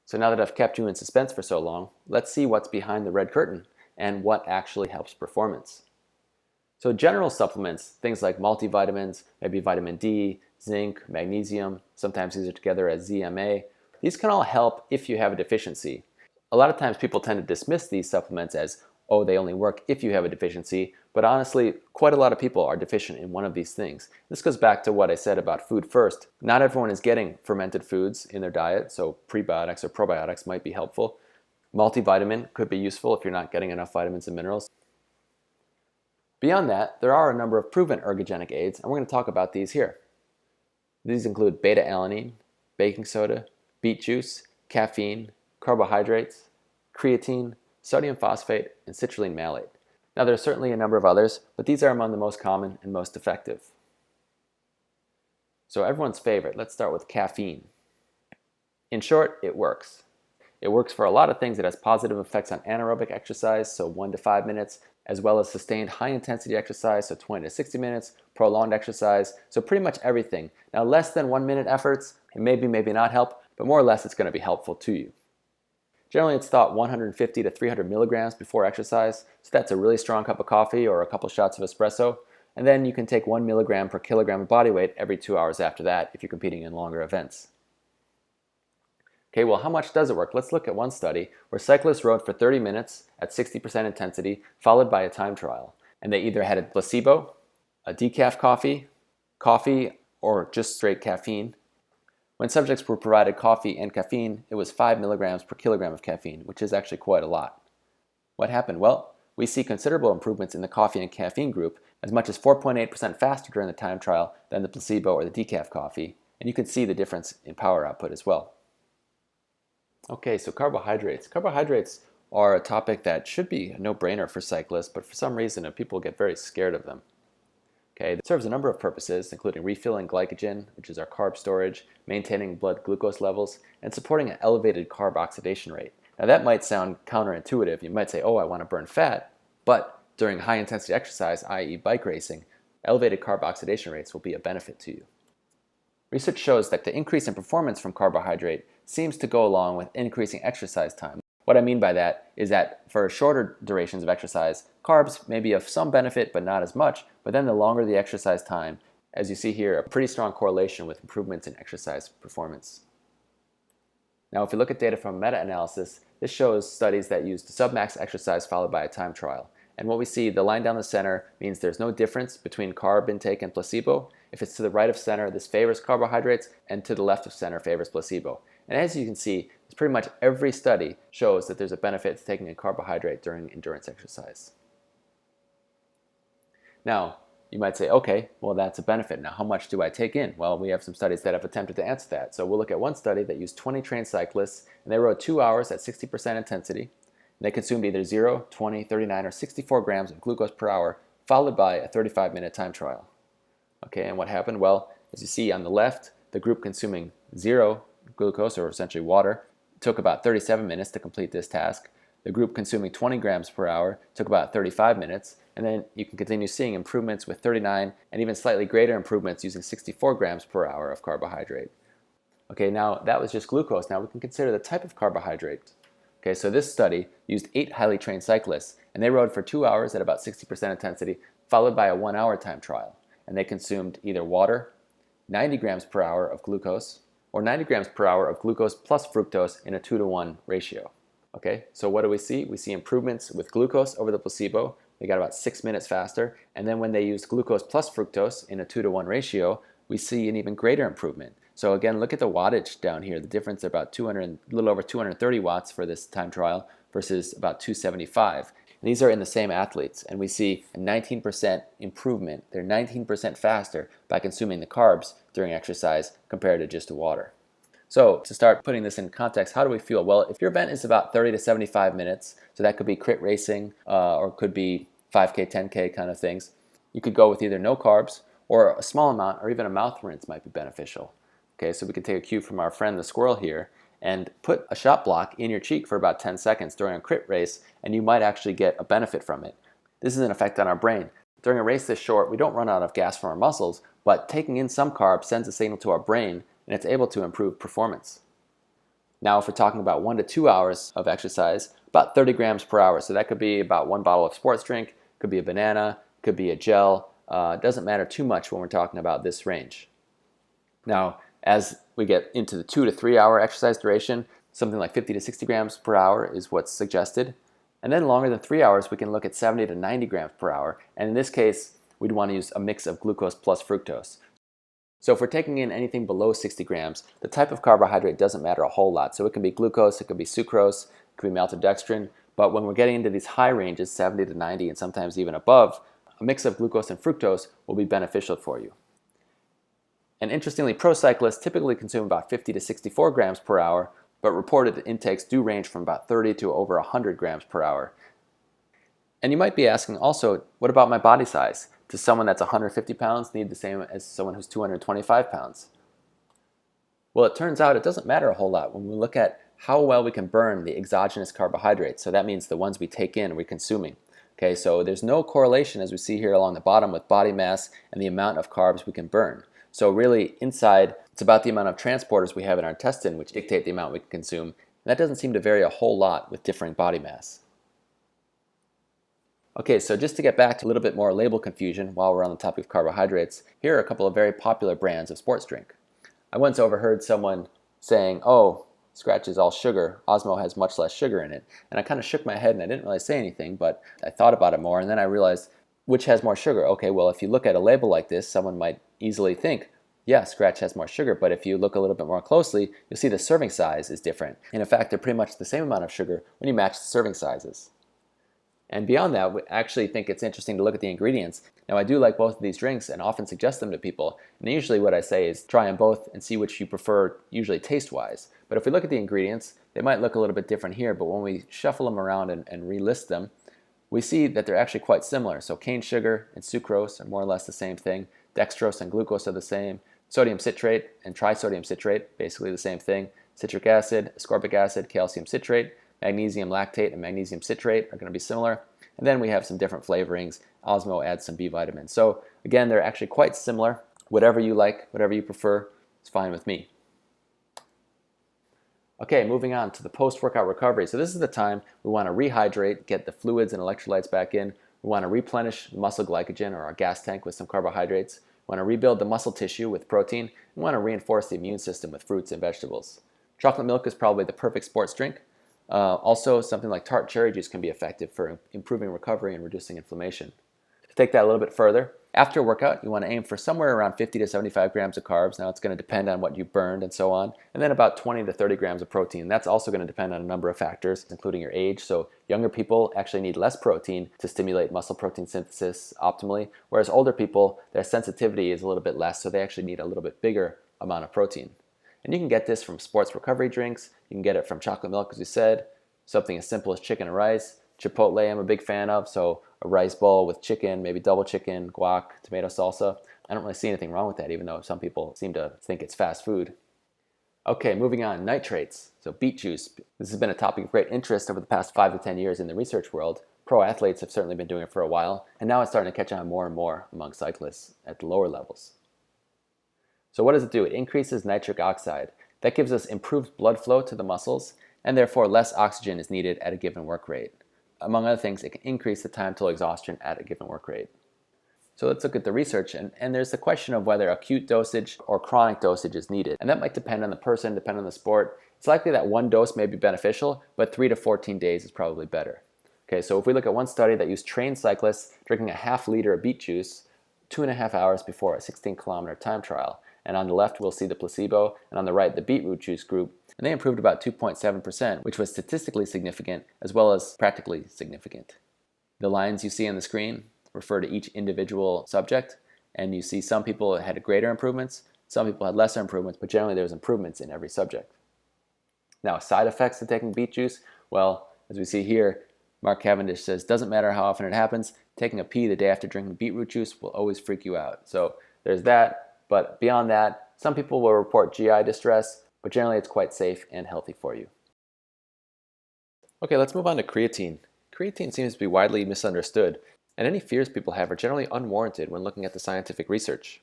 So now that I've kept you in suspense for so long, let's see what's behind the red curtain and what actually helps performance. So general supplements, things like multivitamins, maybe vitamin D, zinc, magnesium, sometimes these are together as ZMA, these can all help if you have a deficiency. A lot of times people tend to dismiss these supplements as, oh, they only work if you have a deficiency, but honestly, quite a lot of people are deficient in one of these things. This goes back to what I said about food first. Not everyone is getting fermented foods in their diet, so prebiotics or probiotics might be helpful. Multivitamin could be useful if you're not getting enough vitamins and minerals. Beyond that, there are a number of proven ergogenic aids, and we're going to talk about these here. These include beta-alanine, baking soda, beet juice, caffeine, carbohydrates, creatine, sodium phosphate, and citrulline malate. Now there are certainly a number of others, but these are among the most common and most effective. So everyone's favorite, let's start with caffeine. In short, it works. It works for a lot of things. It has positive effects on anaerobic exercise, so 1 to 5 minutes, as well as sustained high-intensity exercise, so 20 to 60 minutes, prolonged exercise, so pretty much everything. Now, less than 1-minute efforts, it maybe not help, but more or less it's going to be helpful to you. Generally, it's thought 150 to 300 milligrams before exercise, so that's a really strong cup of coffee or a couple shots of espresso, and then you can take 1 milligram per kilogram of body weight every 2 hours after that if you're competing in longer events. Okay, well, how much does it work? Let's look at one study where cyclists rode for 30 minutes at 60% intensity, followed by a time trial. And they either had a placebo, a decaf coffee, or just straight caffeine. When subjects were provided coffee and caffeine, it was 5 milligrams per kilogram of caffeine, which is actually quite a lot. What happened? Well, we see considerable improvements in the coffee and caffeine group, as much as 4.8% faster during the time trial than the placebo or the decaf coffee. And you can see the difference in power output as well. Okay, so carbohydrates. Carbohydrates are a topic that should be a no-brainer for cyclists, but for some reason people get very scared of them. Okay, it serves a number of purposes, including refilling glycogen, which is our carb storage, maintaining blood glucose levels, and supporting an elevated carb oxidation rate. Now that might sound counterintuitive. You might say, oh, I want to burn fat, but during high-intensity exercise, i.e. bike racing, elevated carb oxidation rates will be a benefit to you. Research shows that the increase in performance from carbohydrate seems to go along with increasing exercise time. What I mean by that is that for shorter durations of exercise, carbs may be of some benefit but not as much, but then the longer the exercise time, as you see here, a pretty strong correlation with improvements in exercise performance. Now if we look at data from meta-analysis, this shows studies that used submax exercise followed by a time trial. And what we see, the line down the center means there's no difference between carb intake and placebo. If it's to the right of center, this favors carbohydrates, and to the left of center favors placebo. And as you can see, pretty much every study shows that there's a benefit to taking a carbohydrate during endurance exercise. Now, you might say, okay, well that's a benefit. Now how much do I take in? Well, we have some studies that have attempted to answer that. So we'll look at one study that used 20 trained cyclists, and they rode 2 hours at 60% intensity. And they consumed either 0, 20, 39, or 64 grams of glucose per hour, followed by a 35-minute time trial. Okay, and what happened? Well, as you see on the left, the group consuming 0 glucose, or essentially water, took about 37 minutes to complete this task. The group consuming 20 grams per hour took about 35 minutes, and then you can continue seeing improvements with 39 and even slightly greater improvements using 64 grams per hour of carbohydrate. Okay, now that was just glucose. Now we can consider the type of carbohydrate. Okay, so this study used 8 highly trained cyclists, and they rode for 2 hours at about 60% intensity, followed by a 1-hour time trial. And they consumed either water, 90 grams per hour of glucose, or 90 grams per hour of glucose plus fructose in a 2-to-1 ratio. Okay, so what do we see? We see improvements with glucose over the placebo. They got about 6 minutes faster. And then when they used glucose plus fructose in a 2-to-1 ratio, we see an even greater improvement. So again, look at the wattage down here. The difference is about a little over 230 watts for this time trial versus about 275. And these are in the same athletes, and we see a 19% improvement. They're 19% faster by consuming the carbs during exercise compared to just water. So to start putting this in context, how do we feel? Well, if your event is about 30 to 75 minutes, so that could be crit racing or could be 5K, 10K kind of things, you could go with either no carbs or a small amount, or even a mouth rinse might be beneficial. Okay, so we can take a cue from our friend the squirrel here and put a shot block in your cheek for about 10 seconds during a crit race, and you might actually get a benefit from it. This is an effect on our brain. During a race this short, we don't run out of gas from our muscles, but taking in some carbs sends a signal to our brain, and it's able to improve performance. Now, if we're talking about 1 to 2 hours of exercise, about 30 grams per hour. So that could be about 1 bottle of sports drink, could be a banana, could be a gel. It doesn't matter too much when we're talking about this range. Now, as we get into the 2 to 3 hour exercise duration, something like 50 to 60 grams per hour is what's suggested. And then longer than 3 hours, we can look at 70 to 90 grams per hour. And in this case, we'd want to use a mix of glucose plus fructose. So if we're taking in anything below 60 grams, the type of carbohydrate doesn't matter a whole lot. So it can be glucose, it could be sucrose, it could be maltodextrin. But when we're getting into these high ranges, 70 to 90 and sometimes even above, a mix of glucose and fructose will be beneficial for you. And interestingly, pro cyclists typically consume about 50 to 64 grams per hour, but reported intakes do range from about 30 to over 100 grams per hour. And you might be asking also, what about my body size? Does someone that's 150 pounds need the same as someone who's 225 pounds? Well, it turns out it doesn't matter a whole lot when we look at how well we can burn the exogenous carbohydrates. So that means the ones we take in and we're consuming. Okay, so there's no correlation, as we see here along the bottom, with body mass and the amount of carbs we can burn. So really, inside, it's about the amount of transporters we have in our intestine, which dictate the amount we can consume. And that doesn't seem to vary a whole lot with differing body mass. Okay, so just to get back to a little bit more label confusion while we're on the topic of carbohydrates, here are a couple of very popular brands of sports drink. I once overheard someone saying, oh, Scratch is all sugar, Osmo has much less sugar in it. And I kind of shook my head and I didn't really say anything, but I thought about it more and then I realized, which has more sugar? Okay, well, if you look at a label like this, someone might easily think, yeah, Scratch has more sugar, but if you look a little bit more closely, you'll see the serving size is different. And in fact, they're pretty much the same amount of sugar when you match the serving sizes. And beyond that, we actually think it's interesting to look at the ingredients. Now, I do like both of these drinks and often suggest them to people. And usually what I say is try them both and see which you prefer, usually taste-wise. But if we look at the ingredients, they might look a little bit different here, but when we shuffle them around and relist them, we see that they're actually quite similar. So cane sugar and sucrose are more or less the same thing. Dextrose and glucose are the same. Sodium citrate and trisodium citrate, basically the same thing. Citric acid, ascorbic acid, calcium citrate. Magnesium lactate and magnesium citrate are going to be similar. And then we have some different flavorings. Osmo adds some B vitamins. So again, they're actually quite similar. Whatever you like, whatever you prefer, it's fine with me. Okay, moving on to the post-workout recovery. So this is the time we want to rehydrate, get the fluids and electrolytes back in. We want to replenish muscle glycogen or our gas tank with some carbohydrates. We want to rebuild the muscle tissue with protein. We want to reinforce the immune system with fruits and vegetables. Chocolate milk is probably the perfect sports drink. Also, something like tart cherry juice can be effective for improving recovery and reducing inflammation. To take that a little bit further, after a workout, you want to aim for somewhere around 50 to 75 grams of carbs. Now, it's going to depend on what you burned and so on. And then about 20 to 30 grams of protein. That's also going to depend on a number of factors, including your age. So younger people actually need less protein to stimulate muscle protein synthesis optimally, whereas older people, their sensitivity is a little bit less, so they actually need a little bit bigger amount of protein. And you can get this from sports recovery drinks. You can get it from chocolate milk, as we said. Something as simple as chicken and rice. Chipotle I'm a big fan of, so a rice bowl with chicken, maybe double chicken, guac, tomato salsa. I don't really see anything wrong with that, even though some people seem to think it's fast food. Okay, moving on, nitrates. So beet juice. This has been a topic of great interest over the past 5 to 10 years in the research world. Pro athletes have certainly been doing it for a while, and now it's starting to catch on more and more among cyclists at the lower levels. So what does it do? It increases nitric oxide. That gives us improved blood flow to the muscles, and therefore less oxygen is needed at a given work rate. Among other things, it can increase the time till exhaustion at a given work rate. So let's look at the research, and there's the question of whether acute dosage or chronic dosage is needed. And that might depend on the person, depend on the sport. It's likely that one dose may be beneficial, but 3 to 14 days is probably better. Okay, so if we look at one study that used trained cyclists drinking a half liter of beet juice 2.5 hours before a 16-kilometer time trial, and on the left we'll see the placebo, and on the right the beetroot juice group, and they improved about 2.7%, which was statistically significant as well as practically significant. The lines you see on the screen refer to each individual subject, and you see some people had greater improvements, some people had lesser improvements, but generally there was improvements in every subject. Now, side effects of taking beet juice, well, as we see here, Mark Cavendish says, doesn't matter how often it happens, taking a pee the day after drinking beetroot juice will always freak you out. So there's that, but beyond that, some people will report GI distress, but generally it's quite safe and healthy for you. Okay, let's move on to creatine. Creatine seems to be widely misunderstood, and any fears people have are generally unwarranted when looking at the scientific research.